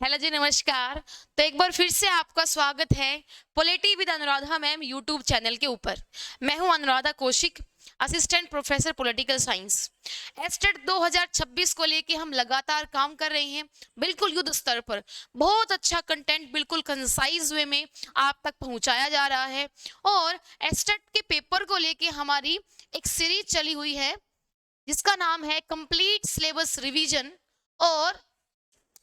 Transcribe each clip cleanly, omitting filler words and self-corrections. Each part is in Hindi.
हेलो जी, नमस्कार। तो एक बार फिर से आपका स्वागत है polity with Anuradha ma'am YouTube channel के ऊपर। मैं हूं Anuradha Kaushik, assistant professor political science. Estate 2026 को लेके हम लगातार काम कर रहे हैं, बिल्कुल युद्ध स्तर पर। बहुत अच्छा कंटेंट बिल्कुल कंसाइज वे में आप तक पहुंचाया जा रहा है। और एस्टेट के पेपर को लेके हमारी एक सीरीज चली हुई है जिसका नाम है कंप्लीट सिलेबस रिवीजन। और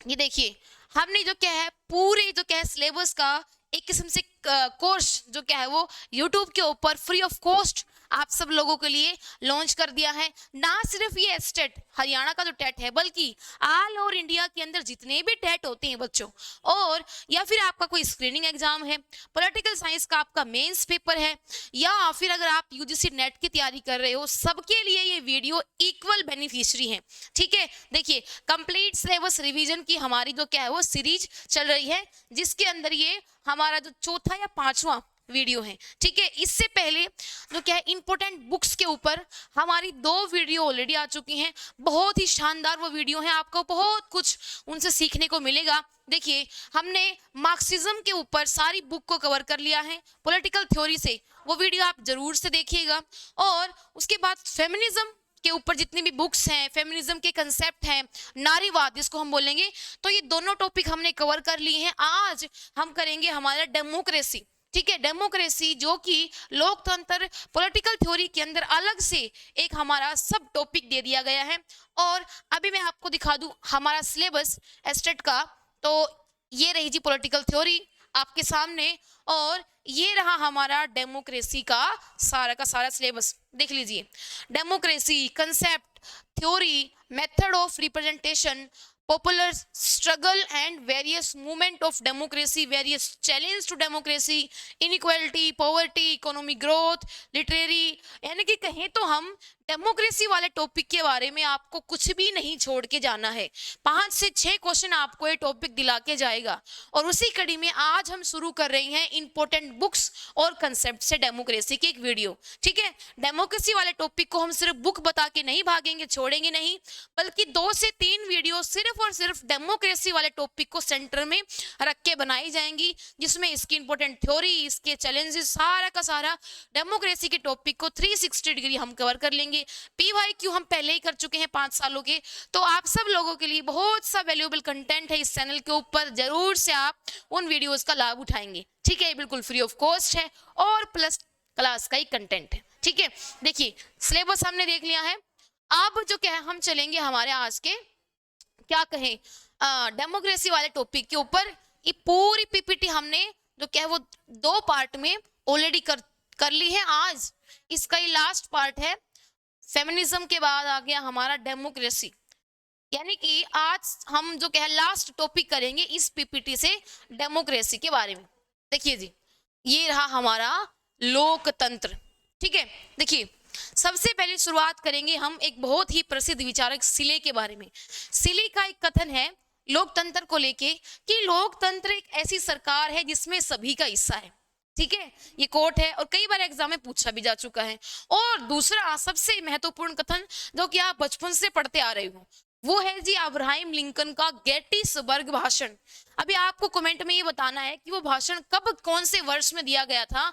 ये देखिए, हमने जो क्या है पूरे जो क्या है सिलेबस का एक किस्म से कोर्स जो क्या है वो यूट्यूब के ऊपर फ्री ऑफ कॉस्ट आप सब लोगों के लिए लॉन्च कर दिया है। ना सिर्फ ये स्टेट हरियाणा का जो टेट है, बल्कि ऑल ओवर इंडिया के अंदर जितने भी टेट होते हैं बच्चों, और या फिर आपका कोई स्क्रीनिंग एग्जाम है, पॉलिटिकल साइंस का आपका मेंस पेपर है, या फिर अगर आप यूजीसी नेट की तैयारी कर रहे हो, सबके लिए ये वीडियो इक्वल बेनिफिशियरी है। ठीक है, देखिए कंप्लीट सिलेबस रिवीजन की हमारी जो क्या है वो सीरीज चल रही है, जिसके अंदर ये हमारा जो चौथा या पांचवा वीडियो है। ठीक है, इससे पहले जो क्या है इंपॉर्टेंट बुक्स के ऊपर हमारी 2 वीडियो ऑलरेडी आ चुकी हैं। बहुत ही शानदार वो वीडियो हैं, आपको बहुत कुछ उनसे सीखने को मिलेगा। देखिए, हमने मार्क्सिज्म के ऊपर सारी बुक को कवर कर लिया है पॉलिटिकल थ्योरी से, वो वीडियो आप जरूर से देखिएगा। और उसके बाद फेमिनिज्म के ऊपर जितनी भी बुक्स हैं, फेमिनिज्म के कंसेप्ट हैं, नारीवाद जिसको हम बोलेंगे, तो ये दोनों टॉपिक हमने कवर कर लिए हैं। आज हम करेंगे हमारा डेमोक्रेसी। ठीक है, डेमोक्रेसी जो कि लोकतंत्र पॉलिटिकल थ्योरी के अंदर अलग से एक हमारा सब टॉपिक दे दिया गया है। और अभी मैं आपको दिखा दूं हमारा सिलेबस एस्टेट का। तो ये रही जी पॉलिटिकल थ्योरी आपके सामने, और ये रहा हमारा डेमोक्रेसी का सारा सिलेबस। देख लीजिए, democracy concept, theory, method of representation, popular struggle and various movement of democracy, various challenge to democracy, inequality, poverty, economic growth, literary, यानी कि कहें तो हम डेमोक्रेसी वाले टॉपिक के बारे में आपको कुछ भी नहीं छोड़ के जाना है। 5 से 6 क्वेश्चन आपको ये टॉपिक दिला के जाएगा। और उसी कड़ी में आज हम शुरू कर रहे हैं इंपॉर्टेंट बुक्स और कंसेप्ट से डेमोक्रेसी की एक वीडियो। ठीक है, डेमोक्रेसी वाले टॉपिक को हम सिर्फ बुक बता के नहीं भागेंगे, छोड़ेंगे नहीं, बल्कि 2 से 3 वीडियो सिर्फ और सिर्फ डेमोक्रेसी वाले टॉपिक को सेंटर में रख के बनाई जाएंगी, जिसमें इसकी इंपॉर्टेंट थ्योरी, इसके चैलेंजेस, सारा का सारा डेमोक्रेसी के टॉपिक को 360 डिग्री हम कवर कर लेंगे। PYQ हम पहले ही कर चुके हैं 5 सालों के। तो आप सब लोगों के लिए बहुत सा वैल्यूएबल कंटेंट है इस चैनल के ऊपर, जरूर से आप उन वीडियोस का लाभ उठाएंगे। ठीक है, बिल्कुल फ्री ऑफ कॉस्ट है और प्लस क्लास का ही कंटेंट है। ठीक है, देखिए सिलेबस हमने देख लिया है। अब जो क्या है हम चलेंगे हमारे आज के क्या कहें डेमोक्रेसी वाले टॉपिक के ऊपर। ये पूरी PPT हमने जो क्या है वो 2 पार्ट में ऑलरेडी कर ली है। आज इसका ये लास्ट पार्ट है। फेमिनिज्म के बाद आ गया हमारा डेमोक्रेसी, यानी कि आज हम जो क्या है लास्ट टॉपिक करेंगे इस PPT से डेमोक्रेसी के बारे में। देखिए जी, ये रहा हमारा लोकतंत्र। ठीक है, देखिए सबसे पहले शुरुआत करेंगे हम एक बहुत ही प्रसिद्ध विचारक सिले के बारे में। सिले का एक कथन है लोकतंत्र को लेके कि लोकतंत्र एक ऐसी सरकार है जिसमें सभी का हिस्सा है। ठीक है, ये कोट है और कई बार एग्जाम में पूछा भी जा चुका है। और दूसरा सबसे महत्वपूर्ण कथन जो कि आप बचपन से पढ़ते आ रहे हो, वो है जी अब्राहम लिंकन का गेटिसबर्ग भाषण। अभी आपको कमेंट में ये बताना है कि वो भाषण कब कौन से वर्ष में दिया गया था।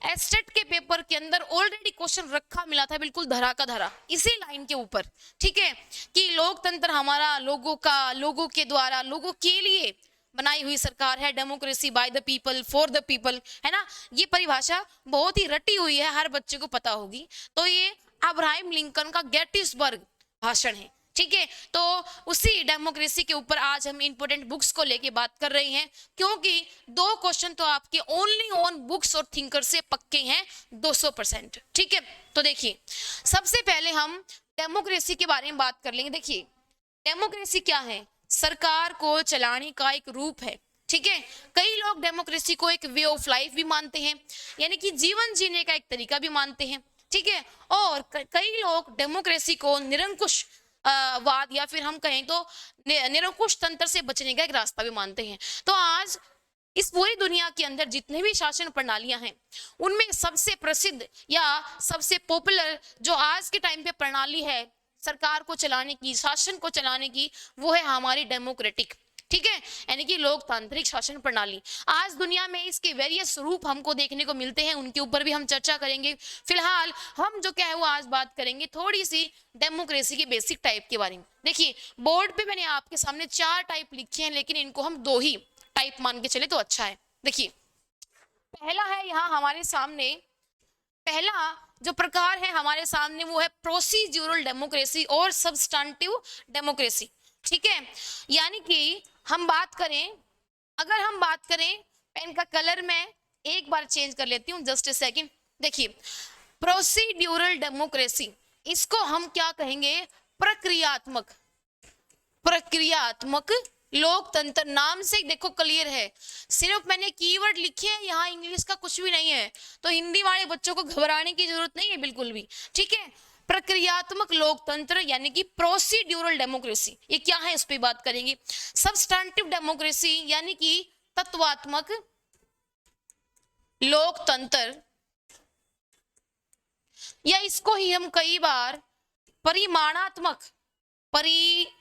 एस्टेट के पेपर के अंदर ऑलरेडी क्वेश्चन रखा मिला था, बिल्कुल धरा का धरा इसी लाइन के ऊपर। ठीक है, कि लोकतंत्र हमारा लोगों का, लोगों के द्वारा, लोगों के लिए बनाई हुई सरकार है, democracy by the people for the people, है ना। ये परिभाषा बहुत ही रटी हुई है, हर बच्चे को पता होगी। तो ये अब्राहम लिंकन का गेटिसबर्ग भाषण है। ठीक है, तो उसी डेमोक्रेसी के ऊपर आज हम इंपॉर्टेंट बुक्स को लेके बात कर रहे हैं, क्योंकि 2 क्वेश्चन तो आपके ओनली ऑन बुक्स और थिंकर से पक्के हैं 200%। ठीक है, तो देखिए सबसे पहले हम डेमोक्रेसी के बारे में बात कर लेंगे। देखिए डेमोक्रेसी क्या है, सरकार को चलाने का एक रूप है। ठीक है, कई लोग डेमोक्रेसी को एक वे ऑफ लाइफ भी मानते हैं, यानी कि जीवन जीने का एक तरीका भी मानते हैं। ठीक है, और कई लोग डेमोक्रेसी को निरंकुश वाद या फिर हम कहें तो निरंकुश तंत्र से बचने का एक रास्ता भी मानते हैं। तो आज इस पूरी दुनिया के अंदर जितने भी शासन प्रणालियां हैं, उनमें सबसे प्रसिद्ध या सबसे पॉपुलर जो आज के टाइम पे प्रणाली है सरकार को चलाने की, शासन को चलाने की, वो है हमारी डेमोक्रेटिक। ठीक है, यानी कि लोकतांत्रिक शासन प्रणाली। आज दुनिया में इसके वेरियस रूप हमको देखने को मिलते हैं, उनके ऊपर भी हम चर्चा करेंगे। फिलहाल हम जो क्या है वो आज बात करेंगे थोड़ी सी डेमोक्रेसी के बेसिक टाइप के बारे में। देखिए बोर्ड पे मैंने आपके सामने 4 टाइप लिखे हैं, लेकिन इनको हम 2 ही टाइप मान के चले तो अच्छा है। देखिए पहला है यहाँ हमारे सामने, पहला जो प्रकार है हमारे सामने वो है प्रोसीड्यूरल डेमोक्रेसी और सब्सटेंटिव डेमोक्रेसी। ठीक है, यानी कि हम बात करें, अगर हम बात करें, पेन का कलर मैं एक बार चेंज कर लेती हूँ, जस्ट ए सेकंड। देखिए प्रोसीड्यूरल डेमोक्रेसी, इसको हम क्या कहेंगे, प्रक्रियात्मक, प्रक्रियात्मक लोकतंत्र। नाम से देखो क्लियर है, सिर्फ मैंने कीवर्ड लिखे हैं, यहाँ इंग्लिश का कुछ भी नहीं है, तो हिंदी वाले बच्चों को घबराने की जरूरत नहीं है बिल्कुल भी। ठीक है, प्रक्रियात्मक लोकतंत्र यानी कि प्रोसीड्यूरल डेमोक्रेसी, ये क्या है इस पे बात करेंगे। सब्सटेंटिव डेमोक्रेसी यानी कि तत्वात्मक लोकतंत्र, या इसको ही हम कई बार परिमाणात्मक, परिणामात्मक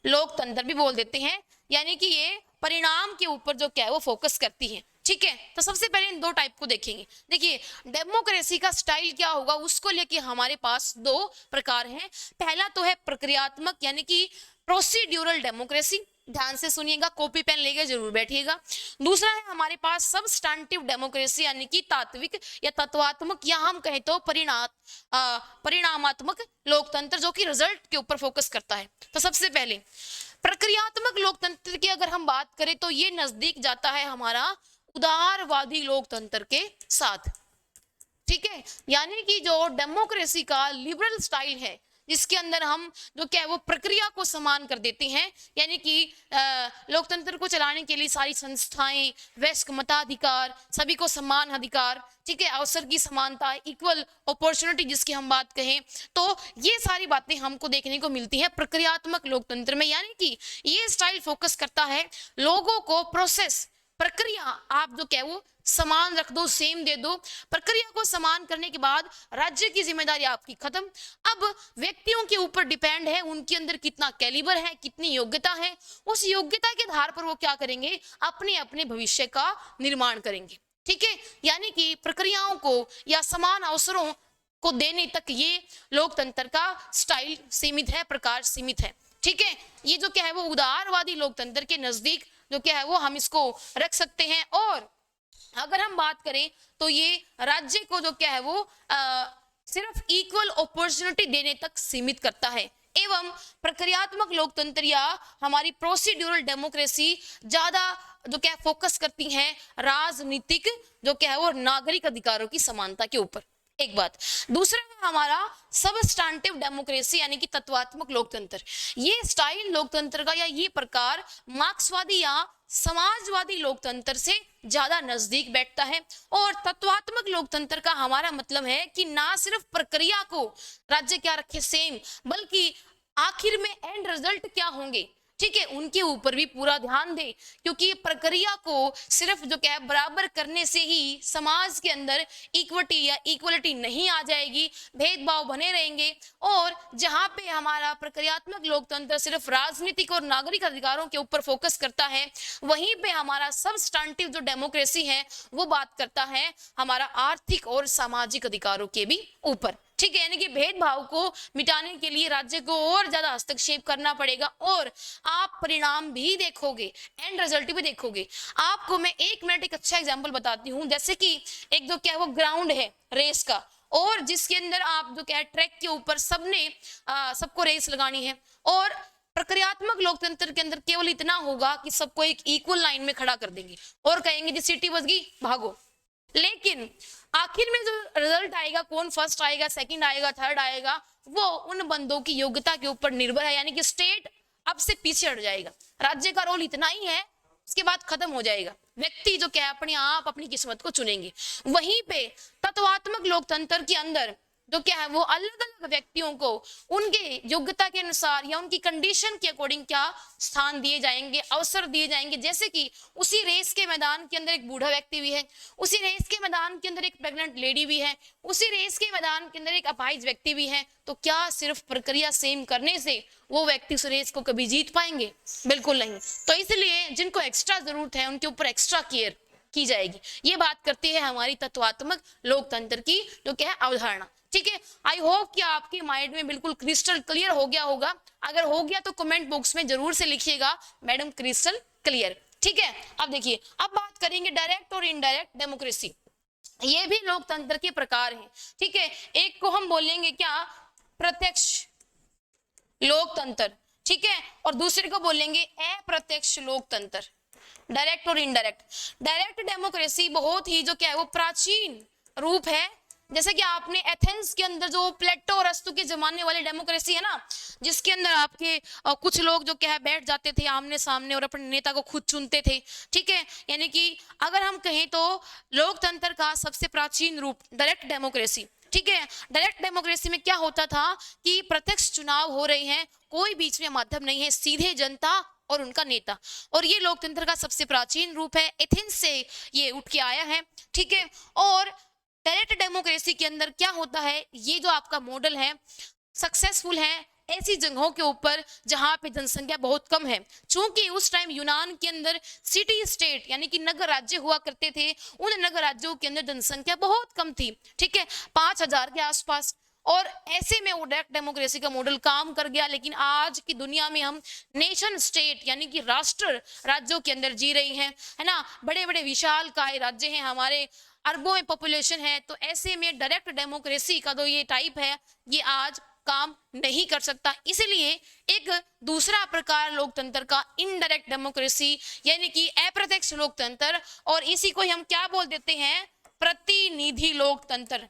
लोकतंत्र भी बोल देते हैं, यानी कि ये परिणाम के ऊपर जो क्या है वो फोकस करती है। ठीक है, तो सबसे पहले इन 2 टाइप को देखेंगे। देखिए डेमोक्रेसी का स्टाइल क्या होगा उसको लेके हमारे पास 2 प्रकार हैं। पहला तो है प्रक्रियात्मक यानी कि प्रोसीड्यूरल डेमोक्रेसी, ध्यान से सुनिएगा, कॉपी पेन लेके जरूर बैठिएगा। दूसरा है हमारे पास सब्सटेंटिव डेमोक्रेसी यानी कि तात्विक या तत्वात्मक, या हम कहें तो परिणामात्मक लोकतंत्र, जो कि रिजल्ट के ऊपर फोकस करता है। तो सबसे पहले प्रक्रियात्मक लोकतंत्र की अगर हम बात करें तो ये नजदीक जाता है हमारा उदारवादी लोकतंत्र के साथ। ठीक है, यानी कि जो डेमोक्रेसी का लिबरल स्टाइल है, जिसके अंदर हम जो क्या है वो प्रक्रिया को समान कर देते हैं, यानी कि लोकतंत्र को चलाने के लिए सारी संस्थाएं, वयस्क मताधिकार, सभी को समान अधिकार, ठीक है, अवसर की समानता, इक्वल अपॉर्चुनिटी जिसकी हम बात कहें, तो ये सारी बातें हमको देखने को मिलती है प्रक्रियात्मक लोकतंत्र में। यानी कि ये स्टाइल फोकस करता है लोगों को प्रोसेस, प्रक्रिया आप जो क्या वो समान रख दो, सेम दे दो। प्रक्रिया को समान करने के बाद राज्य की जिम्मेदारी आपकी खत्म। अब व्यक्तियों के ऊपर डिपेंड है उनके अंदर कितना कैलिबर है, कितनी योग्यता है, उस योग्यता के आधार पर वो क्या करेंगे, अपने अपने भविष्य का निर्माण करेंगे। ठीक है, यानी कि प्रक्रियाओं को या समान अवसरों को देने तक ये लोकतंत्र का स्टाइल सीमित है, प्रकार सीमित है। ठीक है, ये जो क्या है वो उदारवादी लोकतंत्र के नजदीक जो क्या है वो हम इसको रख सकते हैं। और अगर हम बात करें तो ये राज्य को जो क्या है वो सिर्फ इक्वल अपॉर्चुनिटी देने तक सीमित करता है। एवं प्रक्रियात्मक लोकतंत्र या हमारी प्रोसीड्यूरल डेमोक्रेसी ज्यादा जो क्या फोकस करती है राजनीतिक जो क्या है वो नागरिक अधिकारों की समानता के ऊपर। एक बात, दूसरा है हमारा सबस्टैंटिव डेमोक्रेसी यानी कि तत्वात्मक लोकतंत्र। ये स्टाइल लोकतंत्र का या ये प्रकार मार्क्सवादी या समाजवादी लोकतंत्र से ज्यादा नजदीक बैठता है। और तत्वात्मक लोकतंत्र का हमारा मतलब है कि ना सिर्फ प्रक्रिया को राज्य क्या रखे सेम, बल्कि आखिर में एंड रिजल्ट क्या होंगे, ठीक है, उनके ऊपर भी पूरा ध्यान दे। क्योंकि प्रक्रिया को सिर्फ जो क्या है बराबर करने से ही समाज के अंदर इक्विटी या इक्वलिटी नहीं आ जाएगी, भेदभाव बने रहेंगे। और जहां पे हमारा प्रक्रियात्मक लोकतंत्र सिर्फ राजनीतिक और नागरिक अधिकारों के ऊपर फोकस करता है, वहीं पे हमारा सबस्टैंटिव जो डेमोक्रेसी है वो बात करता है हमारा आर्थिक और सामाजिक अधिकारों के भी ऊपर। ठीक है, यानी कि भेदभाव को मिटाने के लिए राज्य को और ज्यादा हस्तक्षेप करना पड़ेगा। और आप परिणाम भी देखोगे, एंड रिजल्ट भी देखोगे। आपको मैं 1 मिनट एक अच्छा एग्जांपल बताती हूँ। जैसे कि एक जो क्या है वो ग्राउंड है रेस का, और जिसके अंदर आप जो क्या है ट्रैक के ऊपर सबको रेस लगानी है। और प्रक्रियात्मक लोकतंत्र के अंदर केवल इतना होगा कि सबको एक इक्वल लाइन में खड़ा कर देंगे और कहेंगे जी सीटी बच गई भागो। लेकिन आखिर में जो रिजल्ट आएगा, कौन फर्स्ट आएगा, सेकंड आएगा, थर्ड आएगा, वो उन बंदों की योग्यता के ऊपर निर्भर है। यानी कि स्टेट अब से पीछे हट जाएगा, राज्य का रोल इतना ही है, उसके बाद खत्म हो जाएगा। व्यक्ति जो क्या है अपने आप अपनी किस्मत को चुनेंगे। वहीं पे तत्वात्मक लोकतंत्र के अंदर जो क्या है वो अलग अलग व्यक्तियों को उनके योग्यता के अनुसार या उनकी कंडीशन के अकॉर्डिंग क्या स्थान दिए जाएंगे, अवसर दिए जाएंगे। जैसे कि उसी रेस के मैदान के अंदर एक बूढ़ा व्यक्ति भी है, उसी रेस के मैदान के अंदर एक प्रेग्नेंट लेडी भी है, उसी रेस के मैदान के अंदर एक अपाहिज व्यक्ति भी है। तो क्या सिर्फ प्रक्रिया सेम करने से वो व्यक्ति उस रेस को कभी जीत पाएंगे? बिल्कुल नहीं। तो इसलिए जिनको एक्स्ट्रा जरूरत है उनके ऊपर एक्स्ट्रा केयर की जाएगी। ये बात करती है हमारी तत्वात्मक लोकतंत्र की जो क्या है अवधारणा। ठीक है, आई होप कि आपके माइंड में बिल्कुल क्रिस्टल क्लियर हो गया होगा। अगर हो गया तो कमेंट बॉक्स में जरूर से लिखिएगा मैडम क्रिस्टल क्लियर। ठीक है, अब देखिए, अब बात करेंगे डायरेक्ट और इनडायरेक्ट डेमोक्रेसी। ये भी लोकतंत्र के प्रकार हैं। ठीक है, एक को हम बोलेंगे क्या, प्रत्यक्ष लोकतंत्र। ठीक है, और दूसरे को बोलेंगे अप्रत्यक्ष लोकतंत्र, डायरेक्ट और इनडायरेक्ट। डायरेक्ट डेमोक्रेसी बहुत ही जो क्या है वो प्राचीन रूप है। जैसे कि आपने एथेंस के अंदर जो प्लेटो और अरस्तु के जमाने वाली डेमोक्रेसी है ना, जिसके अंदर आपके कुछ लोग जो क्या है बैठ जाते थे आमने सामने और अपने नेता को खुद चुनते थे। ठीक है, यानी कि अगर हम कहें तो लोकतंत्र का सबसे प्राचीन रूप डायरेक्ट डेमोक्रेसी। ठीक है, डायरेक्ट डेमोक्रेसी में क्या होता था कि प्रत्यक्ष चुनाव हो रहे हैं, कोई बीच में माध्यम नहीं है, सीधे जनता और उनका नेता। और ये लोकतंत्र का सबसे प्राचीन रूप है, एथेंस से ये उठ के आया है। ठीक है, और डायरेक्ट डेमोक्रेसी के अंदर क्या होता है, ये जो आपका मॉडल है सक्सेसफुल है ऐसी जगहों के ऊपर जहां पे जनसंख्या बहुत कम है। चूंकि उस टाइम यूनान के अंदर सिटी स्टेट यानी कि नगर राज्य हुआ करते थे, उन नगर राज्यों के अंदर जनसंख्या बहुत कम थी। ठीक है, 5,000 के आसपास। और ऐसे में वो डायरेक्ट डेमोक्रेसी का मॉडल काम कर गया। लेकिन आज की दुनिया में हम नेशन स्टेट यानी कि राष्ट्र राज्यों के अंदर जी रही हैं, है ना, बड़े बड़े विशाल काय राज्य हैं हमारे, अरबों में पॉपुलेशन है। तो ऐसे में डायरेक्ट डेमोक्रेसी का जो ये टाइप है ये आज काम नहीं कर सकता। इसलिए एक दूसरा प्रकार लोकतंत्र का इनडायरेक्ट डेमोक्रेसी यानी कि अप्रत्यक्ष लोकतंत्र, और इसी को हम क्या बोल देते हैं, प्रतिनिधि लोकतंत्र।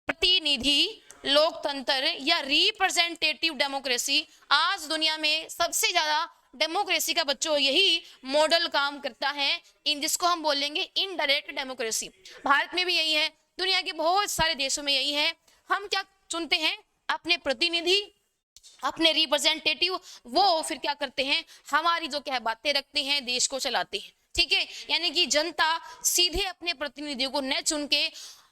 प्रतिनिधि लोकतंत्र या रिप्रेजेंटेटिव डेमोक्रेसी आज दुनिया में सबसे ज्यादा डेमोक्रेसी का बच्चों यही मॉडल काम करता है, इन जिसको हम बोलेंगे इनडायरेक्ट डेमोक्रेसी। भारत में भी यही है, दुनिया के बहुत सारे देशों में यही है। हम क्या चुनते हैं, अपने प्रतिनिधि, अपने रिप्रेजेंटेटिव, वो फिर क्या करते हैं, हमारी जो क्या बातें रखते हैं, देश को चलाते हैं। ठीक है, यानी कि जनता सीधे अपने प्रतिनिधियों को न चुन के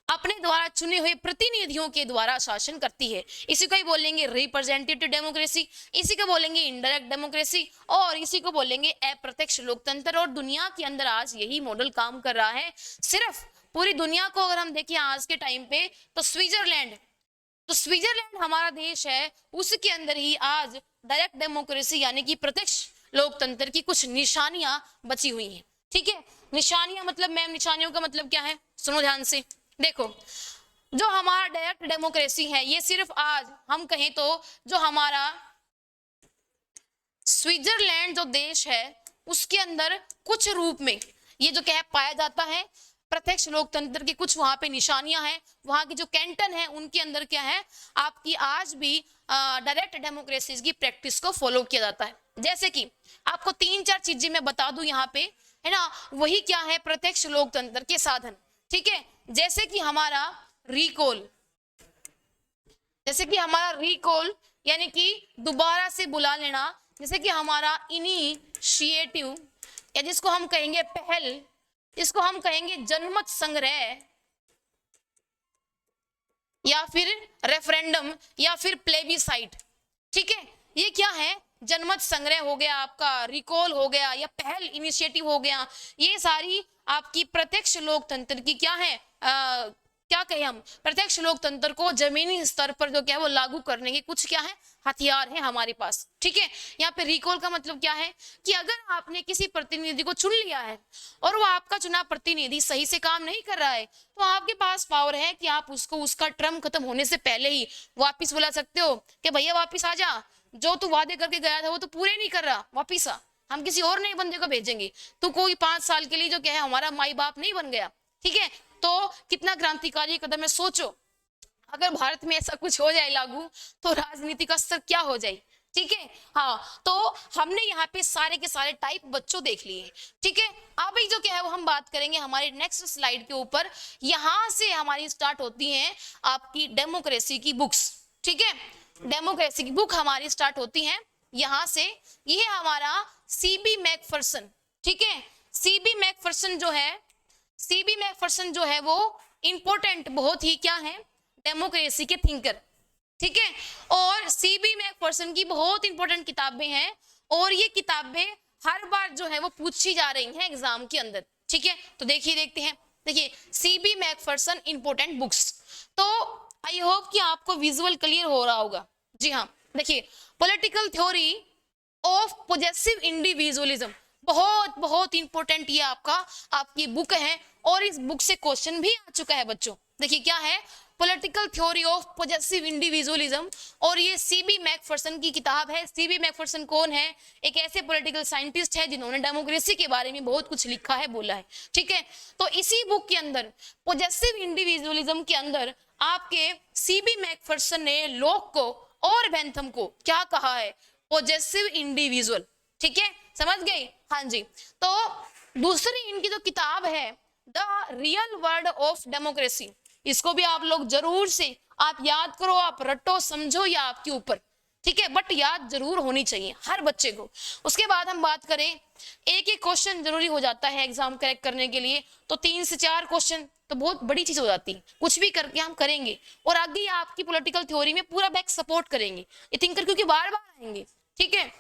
अपने द्वारा चुने हुए प्रतिनिधियों के द्वारा शासन करती है। इसी को ही बोलेंगे रिप्रेजेंटेटिव डेमोक्रेसी, इसी को बोलेंगे इनडायरेक्ट डेमोक्रेसी, और इसी को बोलेंगे अप्रत्यक्ष लोकतंत्र। और दुनिया के अंदर आज यही मॉडल काम कर रहा है। सिर्फ पूरी दुनिया को अगर हम देखें आज के टाइम पे तो स्विट्जरलैंड हमारा देश है, उसके अंदर ही आज डायरेक्ट डेमोक्रेसी यानी कि प्रत्यक्ष लोकतंत्र की कुछ निशानियां बची हुई हैं। ठीक है, निशानियां मतलब मैम, निशानियों का मतलब क्या है, सुनो ध्यान से। देखो, जो हमारा डायरेक्ट डेमोक्रेसी है ये सिर्फ आज हम कहें तो जो हमारा स्विट्जरलैंड जो देश है उसके अंदर कुछ रूप में ये जो क्या है पाया जाता है प्रत्यक्ष लोकतंत्र की कुछ वहां पे निशानियां हैं। वहां की जो कैंटन है उनके अंदर क्या है, आपकी आज भी डायरेक्ट डेमोक्रेसी की प्रैक्टिस को फॉलो किया जाता है। जैसे कि आपको 3-4 चीजें मैं बता दूं यहाँ पे, है ना, वही क्या है प्रत्यक्ष लोकतंत्र के साधन। ठीक है, जैसे कि हमारा रिकॉल, यानी कि दोबारा से बुला लेना, जैसे कि हमारा इनिशिएटिव या जिसको हम कहेंगे पहल, जिसको हम कहेंगे जनमत संग्रह या फिर रेफरेंडम या फिर प्लेबिसाइट। ठीक है, ये क्या है, जनमत संग्रह हो गया, आपका रिकॉल हो गया या पहल इनिशिएटिव हो गया। ये सारी आपकी प्रत्यक्ष लोकतंत्र की क्या है, क्या कहें हम, प्रत्यक्ष लोकतंत्र को जमीनी स्तर पर जो क्या है वो लागू करने के कुछ क्या है हथियार है हमारे पास। ठीक है, यहाँ पे रिकॉल का मतलब क्या है कि अगर आपने किसी प्रतिनिधि को चुन लिया है और वो आपका चुना प्रतिनिधि सही से काम नहीं कर रहा है तो आपके पास पावर है कि आप उसको उसका टर्म खत्म होने से पहले ही वापिस बुला सकते हो कि भैया वापिस आ जा, जो तू वादे करके गया था वो तो पूरे नहीं कर रहा, वापिस आ, हम किसी और नए बंदे को भेजेंगे, तू कोई 5 साल के लिए जो क्या है हमारा माई बाप नहीं बन गया। ठीक है, तो कितना क्रांतिकारी कदम है। सोचो अगर भारत में ऐसा कुछ हो जाए लागू तो राजनीति का स्तर क्या हो जाए, ठीक है। हाँ, तो हमने यहाँ पे सारे के सारे टाइप बच्चों देख लिए, ठीक है। अभी जो क्या है वो हम बात करेंगे हमारे नेक्स्ट स्लाइड के ऊपर। यहाँ से हमारी स्टार्ट होती है आपकी डेमोक्रेसी की बुक्स, ठीक है। डेमोक्रेसी की बुक हमारी स्टार्ट होती है यहाँ से। ये हमारा सीबी मैकफरसन, ठीक है। सीबी मैकफरसन जो है, सीबी मैकफरसन जो है वो इंपॉर्टेंट बहुत ही क्या है, डेमोक्रेसी के थिंकर, ठीक है। और सीबी मैकफरसन की बहुत इंपॉर्टेंट किताबें हैं और ये किताबें हर बार जो है वो पूछी जा रही हैं एग्जाम के अंदर, ठीक है। तो देखिए, देखते हैं, देखिए सीबी मैकफरसन इंपॉर्टेंट बुक्स। तो आई होप कि आपको विजुअल क्लियर हो रहा होगा। जी हाँ, देखिए political theory of possessive individualism, बहुत बहुत इंपॉर्टेंट ये आपकी बुक है और इस बुक से क्वेश्चन भी आ चुका है बच्चों। देखिए क्या है, political theory of possessive individualism, और ये सीबी मैकफरसन की किताब है। सीबी मैकफरसन कौन है? एक ऐसे पॉलिटिकल साइंटिस्ट है जिन्होंने डेमोक्रेसी के बारे में बहुत कुछ लिखा है, बोला है, ठीक है। तो इसी बुक के अंदर पॉजेसिव इंडिविजुअलिज्म के अंदर आपके सीबी मैकफरसन ने लॉक को और बेंथम को क्या कहा है, पॉजेसिव इंडिविजुअल, ठीक है, समझ गए? हाँ जी। तो दूसरी इनकी जो किताब है the real word of democracy, इसको भी आप लोग जरूर से आप याद करो, आप रटो समझो, या आपके ऊपर, ठीक है, बट याद जरूर होनी चाहिए हर बच्चे को। उसके बाद हम बात करें, एक एक क्वेश्चन जरूरी हो जाता है एग्जाम करेक्ट करने के लिए, तो 3 से 4 क्वेश्चन तो बहुत बड़ी चीज हो जाती है, कुछ भी करके हम करेंगे और आगे आपकी पॉलिटिकल थ्योरी में पूरा बैक सपोर्ट करेंगे ये थिंकर, क्योंकि बार बार आएंगे, ठीक है।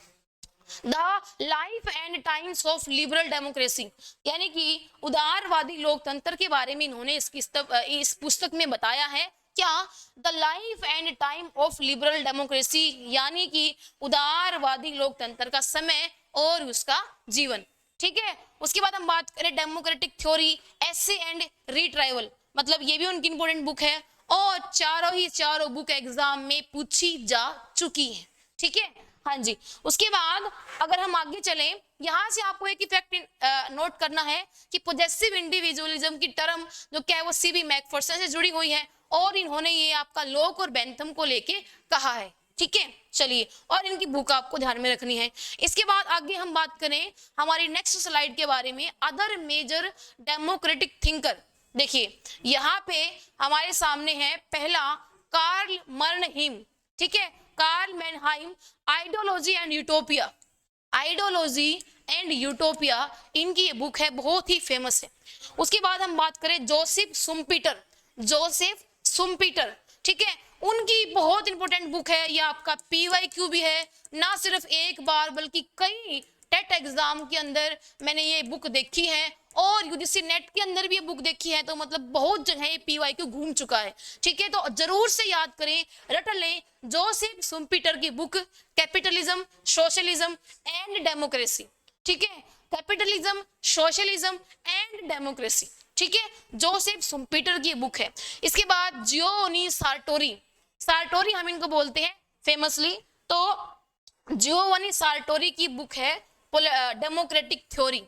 The life and times of liberal democracy, यानी कि उदारवादी लोकतंत्र के बारे में इन्होंने इस पुस्तक में बताया है क्या, the life and time of liberal democracy, यानी कि उदारवादी लोकतंत्र का समय और उसका जीवन, ठीक है। उसके बाद हम बात करें democratic theory, essay and retrieval, मतलब ये भी उनकी इंपॉर्टेंट बुक है और चारों बुक एग्जाम में पूछी जा चुकी है, ठीक है। हाँ जी। उसके बाद अगर हम आगे चलें, यहां से आपको एक इफेक्ट नोट करना है कि पॉजेसिव इंडिविजुअलिज्म की टर्म जो क्या है वो सीबी मैकफरसन से जुड़ी हुई है और इन्होंने ये आपका लॉक और बेंथम को लेके कहा है, ठीक है। चलिए, और इनकी बुक आपको ध्यान में रखनी है। इसके बाद आगे हम बात करें हमारी नेक्स्ट स्लाइड के बारे में, अदर मेजर डेमोक्रेटिक थिंकर। देखिए यहाँ पे हमारे सामने है पहला कार्ल मर्नहीम, ठीक है, Karl Mannheim, ideology and utopia, ideology and utopia, इनकी ये बुक है, बहुत ही फेमस है। उसके बाद हम बात करें जोसेफ शुम्पीटर, जोसेफ शुम्पीटर, ठीक है, उनकी बहुत इंपॉर्टेंट बुक है, ये आपका पीवाईक्यू भी है, ना सिर्फ एक बार बल्कि कई टेट एग्जाम के अंदर मैंने ये बुक देखी है और यूजीसी नेट के अंदर भी ये बुक देखी है, तो मतलब बहुत जगह ये पीवाईक्यू घूम चुका है, ठीक है। तो जरूर से याद करें, रट लें जोसेफ शुम्पीटर की book, capitalism, socialism and democracy, ठीक है, कैपिटलिज्म, सोशलिज्म एंड डेमोक्रेसी, ठीक है, जोसेफ शुम्पीटर की बुक है। इसके बाद जियोनी सार्टोरी, सार्टोरी हम इनको बोलते हैं फेमसली, तो जियोनी सार्टोरी की बुक है डेमोक्रेटिक थ्योरी,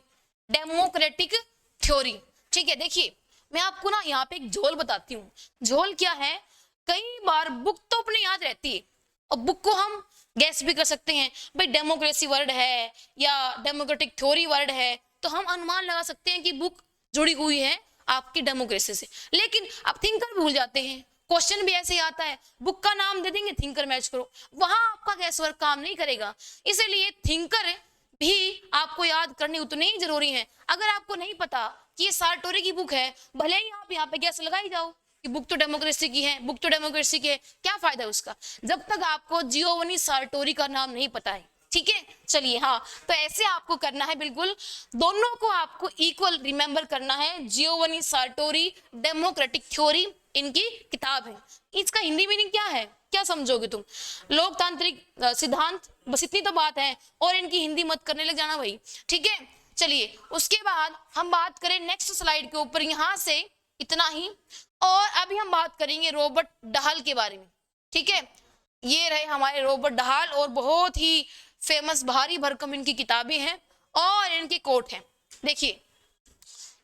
डेमोक्रेटिक थ्योरी, ठीक है। देखिए मैं आपको ना यहाँ पे एक झोल बताती हूँ, झोल क्या है, कई बार बुक तो अपने याद रहती है और बुक को हम गैस भी कर सकते हैं, भाई डेमोक्रेसी वर्ड है या डेमोक्रेटिक थ्योरी वर्ड है, तो हम अनुमान लगा सकते हैं कि बुक जुड़ी हुई है आपकी डेमोक्रेसी से, लेकिन आप थिंकर भूल जाते हैं, क्वेश्चन भी ऐसे ही आता है, बुक का नाम दे देंगे थिंकर मैच करो, वहां आपका गैस वर्क काम नहीं करेगा, इसलिए थिंकर भी आपको याद करनी उतनी ही जरूरी है। अगर आपको नहीं पता कि ये सार्टोरी की बुक है, भले ही आप यहाँ पे गैस लगाई जाओ कि बुक तो डेमोक्रेसी की है, बुक तो डेमोक्रेसी की है, क्या फायदा उसका जब तक आपको जियोवनी सार्टोरी का नाम नहीं पता है, ठीक है। चलिए, हाँ, तो ऐसे आपको करना है, बिल्कुल दोनों को आपको इक्वल रिमेंबर करना है। जियोवनी सार्टोरी डेमोक्रेटिक थ्योरी इनकी किताब है, इसका हिंदी मीनिंग क्या है, क्या समझोगे तुम, लोकतांत्रिक सिद्धांत, बस इतनी तो बात है, और इनकी हिंदी मत करने लग जाना भाई, ठीक है। चलिए, उसके बाद हम बात करें नेक्स्ट स्लाइड के ऊपर, यहां से इतना ही, और अभी हम बात करेंगे रॉबर्ट डहाल के बारे में, ठीक है। ये रहे हमारे रॉबर्ट डहाल, और बहुत ही फेमस भारी भरकम इनकी किताबें हैं और इनके कोट हैं। देखिए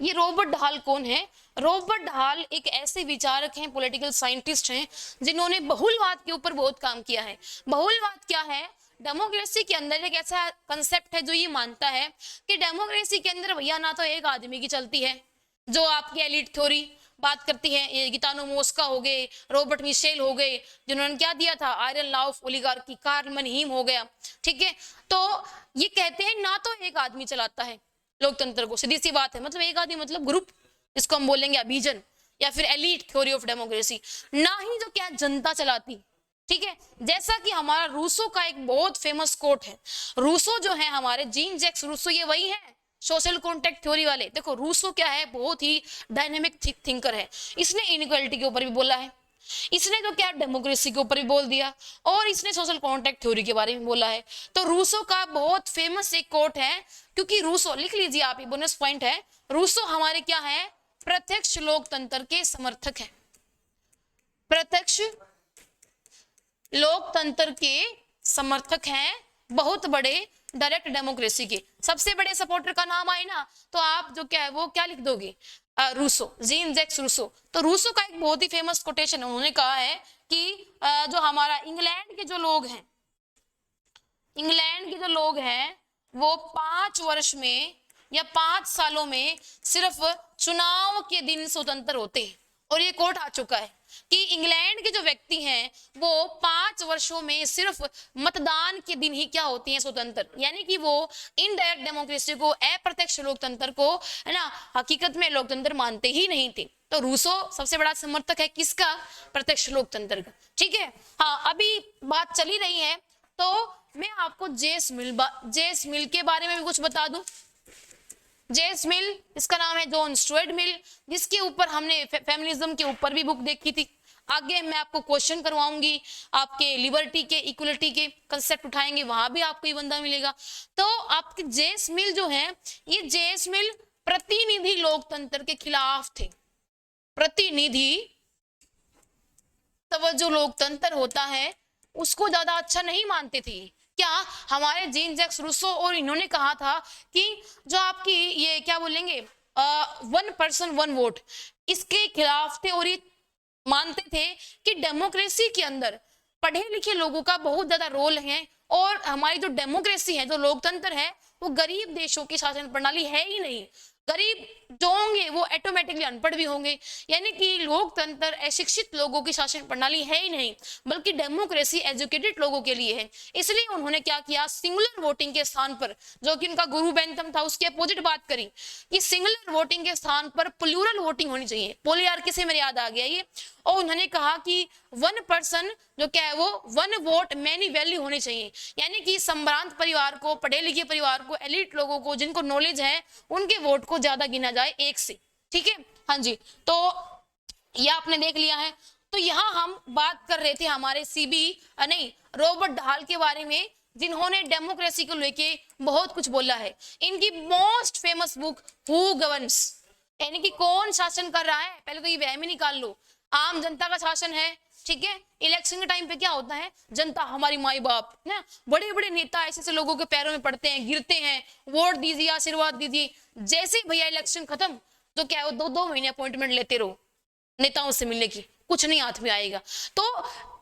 ये रॉबर्ट डहाल कौन है, रॉबर्ट डहाल एक ऐसे विचारक हैं, पॉलिटिकल साइंटिस्ट हैं, जिन्होंने बहुलवाद के ऊपर बहुत काम किया है। बहुलवाद क्या है, डेमोक्रेसी के अंदर एक ऐसा कंसेप्ट है जो ये मानता है कि डेमोक्रेसी के अंदर भैया ना तो एक आदमी की चलती है, जो आपकी एलिट थ्योरी बात करती है, ये गितानो मोस्का हो गए, रॉबर्ट मिशेल हो गए, जिन्होंने क्या दिया था, iron law of oligarchy, Karl Mannheim हो गया, ठीक है। तो ये कहते हैं ना तो एक आदमी चलाता है लोकतंत्र को, सीधी सी बात है, मतलब एक आदमी मतलब ग्रुप, जिसको हम बोलेंगे अभिजन या फिर एलीट थ्योरी ऑफ डेमोक्रेसी, ना ही जो क्या जनता चलाती, ठीक है। जैसा कि हमारा रूसो का एक बहुत फेमस कोट है, रूसो जो है हमारे जीन जैक्स रूसो, ये वही है सोशल कॉन्ट्रैक्ट थ्योरी वाले। देखो रूसो क्या है, बहुत ही डायनेमिक थिंकर है, इसने इनइक्वालिटी के ऊपर भी बोला है, इसने तो क्या डेमोक्रेसी के ऊपर भी बोल दिया, और इसने सोशल कॉन्ट्रैक्ट थ्योरी के बारे में बोला है। तो रूसो का बहुत फेमस एक कोट है, क्योंकि रूसो, लिख लीजिए आप, ये बोनस पॉइंट है, रूसो हमारे क्या है, प्रत्यक्ष लोकतंत्र के समर्थक है, प्रत्यक्ष लोकतंत्र के समर्थक हैं, बहुत बड़े डायरेक्ट डेमोक्रेसी के सबसे बड़े सपोर्टर का नाम आए ना, तो आप जो क्या है वो क्या लिख दोगे, रूसो, जीन जैक्स रूसो। तो रूसो का एक बहुत ही फेमस कोटेशन, उन्होंने कहा है कि जो हमारा इंग्लैंड के जो लोग हैं, इंग्लैंड के जो लोग हैं वो 5 वर्ष में या 5 सालों में सिर्फ चुनाव के दिन स्वतंत्र होते हैं। और ये कोट आ चुका है कि इंग्लैंड के जो व्यक्ति हैं वो 5 वर्षों में सिर्फ मतदान के दिन ही क्या होती हैं, स्वतंत्र, यानी कि वो इनडायरेक्ट डेमोक्रेसी को, अप्रत्यक्ष लोकतंत्र को, है ना, हकीकत में लोकतंत्र मानते ही नहीं थे। तो रूसो सबसे बड़ा समर्थक है किसका, प्रत्यक्ष लोकतंत्र का, ठीक है। हाँ, अभी बात चली रही है तो मैं आपको जेस मिल के बारे में भी कुछ बता दूं। जेस मिल, इसका नाम है जॉन स्टुअर्ट मिल, जिसके ऊपर हमने फेमिनिज्म के ऊपर भी बुक देखी थी। आगे मैं आपको क्वेश्चन करवाऊंगी, आपके लिबर्टी के, इक्वलिटी के कंसेप्ट उठाएंगे, वहां भी आपको ये बंदा मिलेगा। तो आपके जेस मिल जो है, ये जेस मिल प्रतिनिधि लोकतंत्र के खिलाफ थे। प्रतिनिधि तो जो लोकतंत्र होता है उसको ज्यादा अच्छा नहीं मानते थे क्या, हमारे जीन जैक्स रूसो, और इन्होंने कहा था कि जो आपकी ये क्या बोलेंगे, 1 पर्सन 1 वोट, इसके खिलाफ थे, और ये मानते थे कि डेमोक्रेसी के अंदर पढ़े लिखे लोगों का बहुत ज्यादा रोल है, और हमारी जो डेमोक्रेसी है, जो लोकतंत्र है, वो गरीब देशों की शासन प्रणाली है ही नहीं। गरीब जो होंगे वो ऑटोमेटिकली अनपढ़ भी होंगे, यानी कि लोकतंत्र अशिक्षित लोगों की शासन प्रणाली है ही नहीं, बल्कि डेमोक्रेसी एजुकेटेड लोगों के लिए है। इसलिए उन्होंने क्या किया, सिंगुलर वोटिंग के स्थान पर, जो कि उनका गुरु बेंथम था, उसके अपोजिट बात करी कि सिंगुलर वोटिंग के स्थान पर प्लूरल वोटिंग होनी चाहिए। पोलियार्की से मेरे याद आ गया ये। और उन्होंने कहा कि 1 पर्सन जो क्या है वो 1 वोट मैनी वैल्यू होनी चाहिए, यानी कि संभ्रांत परिवार को, पढ़े लिखे परिवार को, एलिट लोगों को, जिनको नॉलेज है, उनके वोट को ज्यादा गिना जाए 1 से, ठीक है। हाँ जी, तो यह आपने देख लिया है। तो यहाँ हम बात कर रहे थे हमारे नहीं, रॉबर्ट ढाल के बारे में, जिन्होंने डेमोक्रेसी को लेके बहुत कुछ बोला है। इनकी most famous book who governs, यानी कि कौन शासन कर रहा है, पहले तो ये वहम ही निकाल लो, आम जनता का शासन है, ठीक है। इलेक्शन के टाइम पे क्या होता है, जनता हमारी माई बाप ना, बड़े बड़े नेता ऐसे ऐसे लोगों के पैरों में पड़ते हैं, गिरते हैं, वोट दीजिए, आशीर्वाद दीजिए। जैसे भैया इलेक्शन खत्म तो क्या है, 2-2 महीने अपॉइंटमेंट लेते रहो नेताओं से मिलने की, कुछ नहीं हाथ में आएगा। तो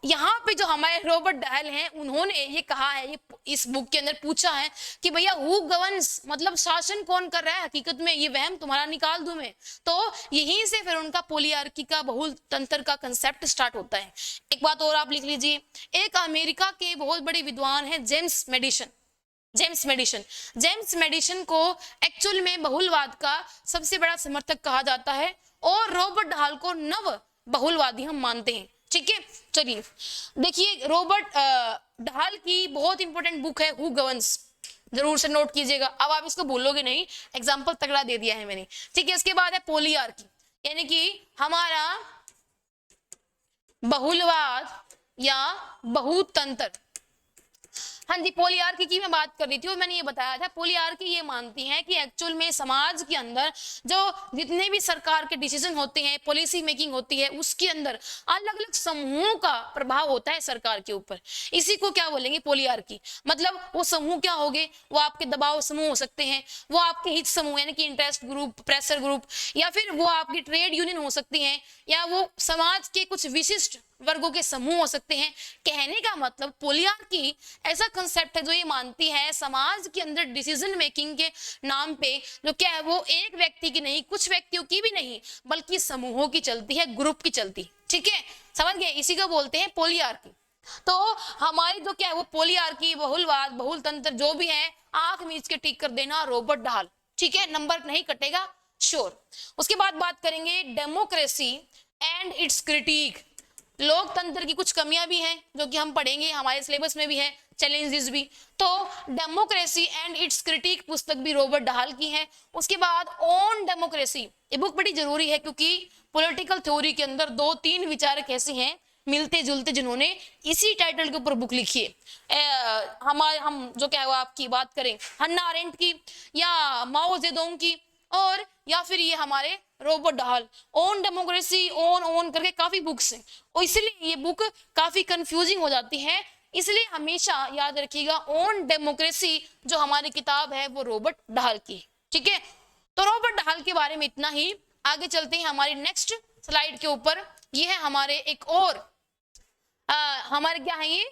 यहाँ पे जो हमारे रॉबर्ट डायल हैं, उन्होंने ये कहा है, ये इस बुक के अंदर पूछा है कि भैया हु गवर्न्स, मतलब शासन कौन कर रहा है हकीकत में, ये वहम तुम्हारा निकाल दूं मैं। तो यहीं से फिर उनका पोलियार्की का, बहुल तंत्र का कंसेप्ट स्टार्ट होता है। एक बात और आप लिख लीजिए, एक अमेरिका के बहुत बड़े विद्वान है जेम्स मेडिसन। जेम्स मेडिसन को एक्चुअल में बहुलवाद का सबसे बड़ा समर्थक कहा जाता है, और रॉबर्ट ढाल को नव बहुलवादी हम मानते हैं, ठीक है। चलिए देखिए, रॉबर्ट ढाल की बहुत इंपॉर्टेंट बुक है हु गवर्न्स, जरूर से नोट कीजिएगा। अब आप इसको भूलोगे नहीं, एग्जाम्पल तगड़ा दे दिया है मैंने, ठीक है। इसके बाद है पोलियार्की, यानी कि हमारा बहुलवाद या बहुतंत्र। हाँ जी, पोलियार्की की मैं बात कर रही थी और मैंने ये बताया था, पोलियार्की ये मानती है कि एक्चुअल में समाज के अंदर जो जितने भी सरकार के डिसीजन होते हैं, पॉलिसी मेकिंग होती है, उसके अंदर अलग अलग समूहों का प्रभाव होता है सरकार के ऊपर। इसी को क्या बोलेंगे, पोलियार्की। मतलब वो समूह क्या होंगे, वो आपके दबाव समूह हो सकते हैं, वो आपके हित समूह यानी कि इंटरेस्ट ग्रुप, प्रेशर ग्रुप, या फिर वो आपकी ट्रेड यूनियन हो सकती है, या वो समाज के कुछ विशिष्ट वर्गों के समूह हो सकते हैं। कहने का मतलब पोलियार्की ऐसा कंसेप्ट है जो ये मानती है समाज के अंदर डिसीजन मेकिंग के नाम पे जो क्या है वो एक व्यक्ति की नहीं, कुछ व्यक्तियों की भी नहीं, बल्कि समूहों की चलती है, ग्रुप की चलती। ठीक है, समझ गए, इसी को बोलते हैं पोलियार्की। तो हमारी जो क्या है वो पोलियार्की, बहुलवाद, बहुल तंत्र जो भी है, आंख मीच के टिक कर देना रॉबर्ट डाहल। ठीक है, नंबर नहीं कटेगा, श्योर। उसके बाद बात करेंगे डेमोक्रेसी एंड इट्स क्रिटिक। लोकतंत्र की कुछ कमियां भी हैं जो कि हम पढ़ेंगे, हमारे सिलेबस में भी है, चैलेंजेस भी। तो डेमोक्रेसी एंड इट्स क्रिटिक पुस्तक भी रॉबर्ट डाहल की है। उसके बाद ऑन डेमोक्रेसी, ये बुक बड़ी जरूरी है क्योंकि पॉलिटिकल थ्योरी के अंदर 2-3 विचारक ऐसे हैं मिलते जुलते जिन्होंने इसी टाइटल के ऊपर बुक लिखी है। हम जो क्या है वो आपकी बात करें हन्ना अरेंट की या माओ जेडोंग की, और या फिर ये हमारे Robert Dahl. On democracy, on करके काफी बुक्स हैं और इसलिए ये बुक काफी कंफ्यूजिंग हो जाती है, इसलिए हमेशा याद रखिएगा ऑन डेमोक्रेसी जो हमारी किताब है वो रॉबर्ट डाहल की। ठीक है, तो रॉबर्ट डाहल के बारे में इतना ही। आगे चलते हैं हमारी नेक्स्ट स्लाइड के ऊपर। ये है हमारे एक और हमारे क्या है ये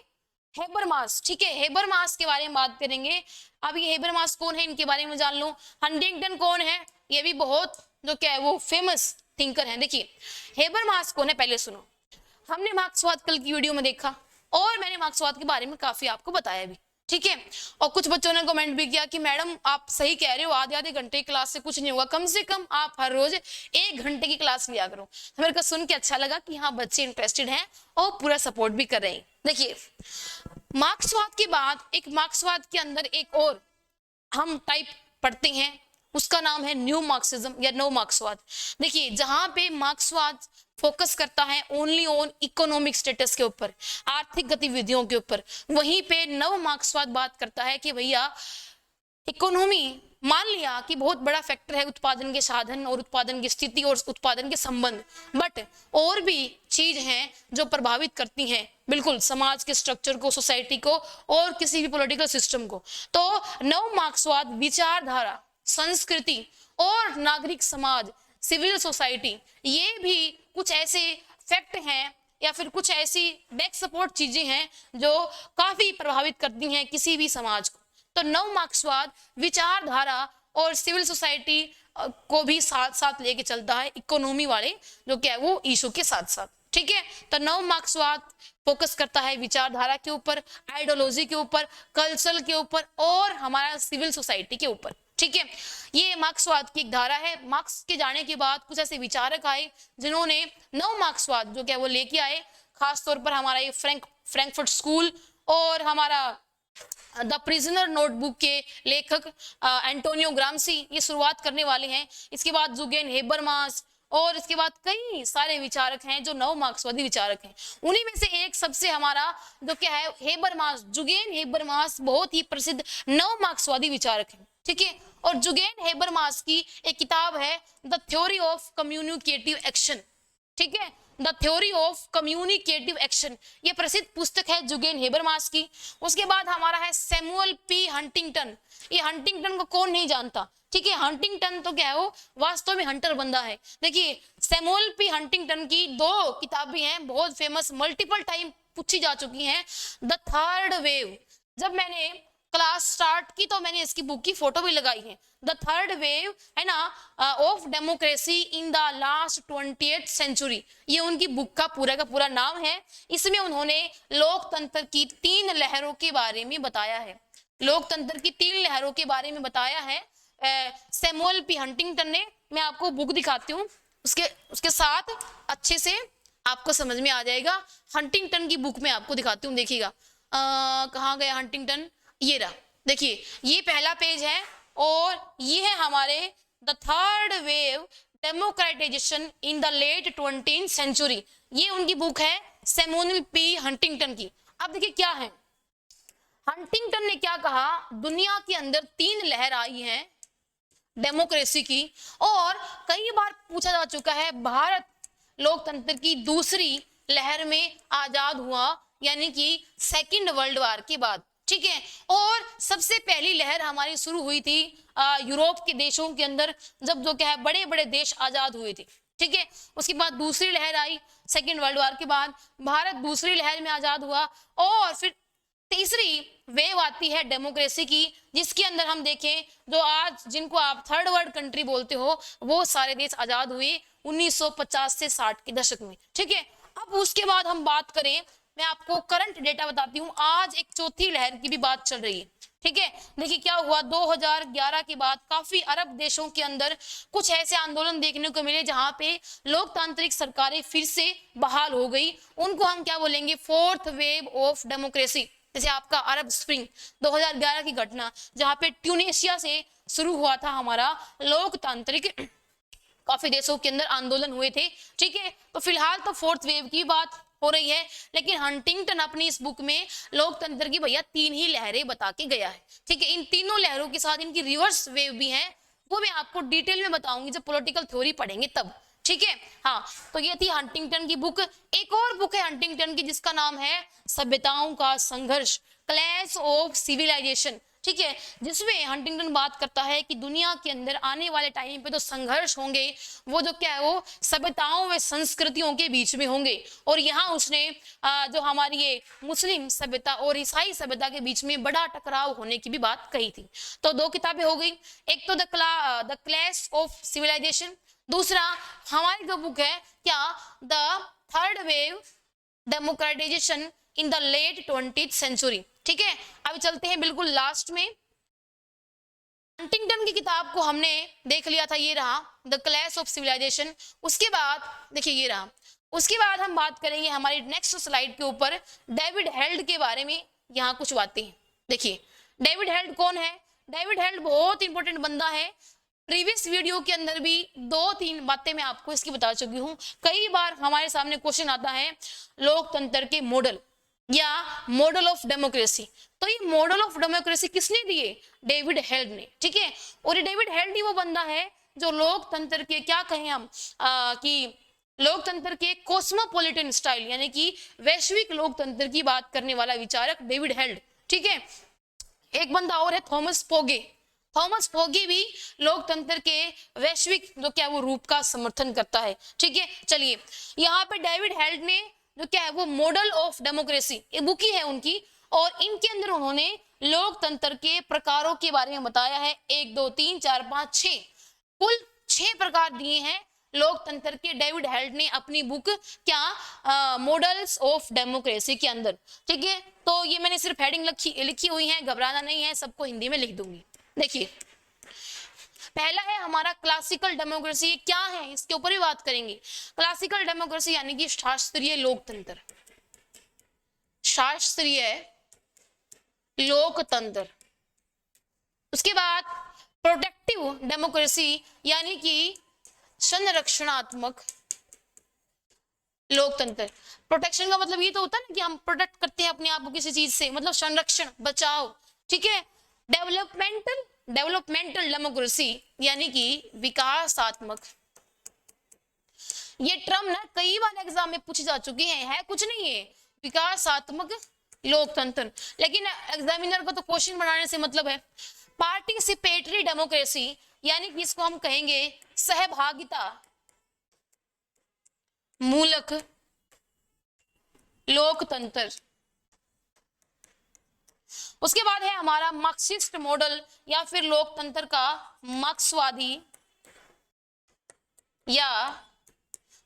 हेबरमास। ठीक है, हेबरमास के बारे में बात करेंगे। अब ये हेबरमास कौन है इनके बारे में जान लो। हंटिंगटन कौन है, ये भी बहुत जो क्या है वो फेमस थिंकर है। देखिए हेबरमास कौन है पहले सुनो। हमने मार्क्सवाद कल की वीडियो में देखा और मैंने मार्क्सवाद के बारे में काफी आपको बताया भी। ठीक है, और कुछ बच्चों ने कमेंट भी किया कि मैडम आप सही कह रहे हो, आधे घंटे की क्लास से कुछ नहीं होगा, कम से कम आप हर रोज 1 घंटे की क्लास लिया करो। तो मेरे को सुन के अच्छा लगा कि हाँ बच्चे इंटरेस्टेड हैं और पूरा सपोर्ट भी कर रहे हैं। देखिए मार्क्सवाद के बाद एक मार्क्सवाद के अंदर एक और हम टाइप पढ़ते हैं, उसका नाम है न्यू मार्क्सिज्म या नव मार्क्सवाद। देखिए जहां पे मार्क्सवाद फोकस करता है ओनली ऑन इकोनॉमिक स्टेटस के ऊपर, आर्थिक गतिविधियों के ऊपर, वहीं पे नव मार्क्सवाद बात करता है कि भैया इकोनॉमी मान लिया कि बहुत बड़ा फैक्टर है उत्पादन के साधन और उत्पादन की स्थिति और उत्पादन के संबंध, बट और भी चीज हैं जो प्रभावित करती हैं बिल्कुल समाज के स्ट्रक्चर को, सोसाइटी को और किसी भी पॉलिटिकल सिस्टम को। तो नव मार्क्सवाद विचारधारा, संस्कृति और नागरिक समाज, सिविल सोसाइटी, ये भी कुछ ऐसे फैक्ट हैं या फिर कुछ ऐसी बैक सपोर्ट चीजें हैं जो काफी प्रभावित करती हैं किसी भी समाज को। तो नव मार्क्सवाद विचारधारा और सिविल सोसाइटी को भी साथ साथ लेके चलता है, इकोनॉमी वाले जो क्या है वो इशू के साथ साथ। ठीक है, तो नव मार्क्सवाद फोकस करता है विचारधारा के ऊपर, आइडियोलॉजी के ऊपर, कल्चर के ऊपर और हमारा सिविल सोसाइटी के ऊपर। ठीक है, ये मार्क्सवाद की एक धारा है। मार्क्स के जाने के बाद कुछ ऐसे विचारक आए जिन्होंने नव मार्क्सवाद जो क्या वो लेके आए, खासतौर पर हमारा ये फ्रैंकफर्ट स्कूल और हमारा द प्रिजनर नोटबुक के लेखक एंटोनियो ग्राम्सी ये शुरुआत करने वाले हैं। इसके बाद जुगेन हेबरमास और इसके बाद कई सारे विचारक हैं जो नव मार्क्सवादी विचारक हैं। उन्हीं में से एक सबसे हमारा जो क्या है हेबरमास, जुगेन हेबरमास बहुत ही प्रसिद्ध नव मार्क्सवादी विचारक हैं। ठीक है, और जुगेन हेबरमास की एक किताब है the theory of communicative action. ठीक है, the theory of communicative action, ये प्रसिद्ध पुस्तक है जुगेन हेबरमास की। उसके बाद हमारा है सैमुअल पी हंटिंगटन। ये हंटिंगटन को कौन नहीं जानता। ठीक है, हंटिंगटन तो क्या है वो वास्तव में हंटर बंदा है। देखिए सैमुअल पी हंटिंगटन की 2 किताबें हैं बहुत फेमस, मल्टीपल टाइम पूछी जा चुकी हैं। द थर्ड वेव, जब मैंने क्लास स्टार्ट की तो मैंने इसकी बुक की फोटो भी लगाई है। द थर्ड वेव है ना of democracy in the last 20th century, ये उनकी बुक का पूरा नाम है। इसमें उन्होंने लोकतंत्र की 3 लहरों के बारे में बताया है, लोकतंत्र की 3 लहरों के बारे में बताया है सैमुअल पी हंटिंगटन ने। मैं आपको बुक दिखाती हूँ, उसके साथ अच्छे से आपको समझ में आ जाएगा। हंटिंगटन की बुक में आपको दिखाती हूँ, देखिएगा कहाँ गया हंटिंगटन, ये रहा। देखिए ये पहला पेज है और ये है हमारे the third wave democratisation in the late 20th century, ये उनकी बुक है सैमुअल पी हंटिंगटन की। अब देखिए क्या है, हंटिंगटन ने क्या कहा, दुनिया के अंदर 3 लहर आई हैं डेमोक्रेसी की, और कई बार पूछा जा चुका है भारत लोकतंत्र की दूसरी लहर में आजाद हुआ, यानी कि सेकेंड वर्ल्ड वॉर के बाद। ठीक है, और सबसे पहली लहर हमारी शुरू हुई थी यूरोप के देशों के अंदर, जब जो क्या है बड़े बड़े देश आजाद हुए थे। ठीक है। उसके बाद दूसरी लहर आई, सेकेंड वर्ल्ड वॉर के बाद भारत दूसरी लहर में आजाद हुआ, और फिर तीसरी वेव आती है डेमोक्रेसी की, जिसके अंदर हम देखें जो आज जिनको आप थर्ड वर्ल्ड कंट्री बोलते हो, वो सारे देश आजाद हुए 1950 से 60 के दशक में, ठीक है। अब उसके बाद हम बात करें, मैं आपको करंट डेटा बताती हूँ, आज एक चौथी लहर की भी बात चल रही है, ठीक है। देखिए क्या हुआ, 2011 के बाद काफी अरब देशों के अंदर कुछ ऐसे आंदोलन देखने को मिले जहां पे लोकतांत्रिक सरकारें फिर से बहाल हो गई, उनको हम क्या बोलेंगे, फोर्थ वेव ऑफ डेमोक्रेसी। जैसे आपका अरब स्प्रिंग 2011 की घटना, जहां पे ट्यूनीशिया से शुरू हुआ था हमारा लोकतांत्रिक, काफी देशों के अंदर आंदोलन हुए थे, ठीक है। तो फिलहाल तो फोर्थ वेव की बात हो रही है, लेकिन हंटिंगटन अपनी इस बुक में लोकतंत्र की भैया 3 ही लहरें बता के गया है, ठीक है। इन तीनों लहरों के साथ इनकी रिवर्स वेव भी है, वो मैं आपको डिटेल में बताऊंगी जब पॉलिटिकल थ्योरी पढ़ेंगे तब, ठीक है। हाँ, तो ये थी हंटिंगटन की बुक। एक और बुक है हंटिंगटन की जिसका नाम है सभ्यताओं का संघर्ष, क्लैश ऑफ सिविलाइजेशन, ठीक है, जिसमें हंटिंगटन बात करता है कि दुनिया के अंदर आने वाले टाइम पे तो संघर्ष होंगे, वो जो क्या है, वो सभ्यताओं व संस्कृतियों के बीच में होंगे। और यहाँ उसने जो हमारी ये मुस्लिम सभ्यता और ईसाई सभ्यता के बीच में बड़ा टकराव होने की भी बात कही थी। तो 2 किताबें हो गई, एक तो द क्लैश ऑफ सिविलाइजेशन, दूसरा हमारी जो बुक है क्या, the third wave democratisation in the late 20th century, ठीक है। अभी चलते हैं बिल्कुल लास्ट में, हंटिंगटन की किताब को हमने देख लिया था, ये रहा द क्लैश ऑफ सिविलाइजेशन। उसके बाद देखिए ये रहा, उसके बाद हम बात करेंगे हमारी नेक्स्ट स्लाइड के ऊपर डेविड हेल्ड के बारे में। यहाँ कुछ बातें देखिए, डेविड हेल्ड कौन है, डेविड हेल्ड बहुत इंपॉर्टेंट बंदा है, प्रीवियस वीडियो के अंदर भी 2-3 बातें मैं आपको इसकी बता चुकी हूँ। कई बार हमारे सामने क्वेश्चन आता है लोकतंत्र के मॉडल या मॉडल ऑफ डेमोक्रेसी, तो ये मॉडल ऑफ डेमोक्रेसी किसने दिए, डेविड हेल्ड ने, ठीक है। और ये डेविड हेल्ड ही वो बंदा है जो लोकतंत्र के क्या कहें हम कि लोकतंत्र के कॉस्मोपॉलिटन स्टाइल यानी कि वैश्विक लोकतंत्र की बात करने वाला विचारक डेविड हेल्ड, ठीक है। एक बंदा और है थॉमस पोगे, थॉमस पोगे भी लोकतंत्र के वैश्विक जो क्या वो रूप का समर्थन करता है, ठीक है। चलिए यहाँ पे डेविड हेल्ड ने जो क्या है वो मॉडल ऑफ डेमोक्रेसी, ये बुक ही है उनकी, और इनके अंदर उन्होंने लोकतंत्र के प्रकारों के बारे में बताया है, 1 2 3 4 5 6 कुल 6 प्रकार दिए हैं लोकतंत्र के डेविड हेल्ड ने अपनी बुक क्या मॉडल्स ऑफ डेमोक्रेसी के अंदर, ठीक है। तो ये मैंने सिर्फ हेडिंग लिखी हुई है, घबराना नहीं है, सबको हिंदी में लिख दूंगी। देखिए पहला है हमारा क्लासिकल डेमोक्रेसी, क्या है इसके ऊपर भी बात करेंगे। क्लासिकल डेमोक्रेसी यानी कि शास्त्रीय लोकतंत्र, शास्त्रीय लोकतंत्र। उसके बाद प्रोटेक्टिव डेमोक्रेसी यानी कि संरक्षणात्मक लोकतंत्र। प्रोटेक्शन का मतलब ये तो होता है ना कि हम प्रोटेक्ट करते हैं अपने आप को किसी चीज से, मतलब संरक्षण, बचाव, ठीक है। डेवलपमेंटल डेमोक्रेसी यानी कि विकासात्मक। ये टर्म ना कई बार एग्जाम में पूछी जा चुकी है कुछ नहीं है विकासात्मक लोकतंत्र, लेकिन एग्जामिनर को तो क्वेश्चन बनाने से मतलब है। पार्टिसिपेटरी डेमोक्रेसी यानी कि इसको हम कहेंगे सहभागिता मूलक लोकतंत्र। उसके बाद है हमारा मार्क्सिस्ट मॉडल या फिर लोकतंत्र का मार्क्सवादी या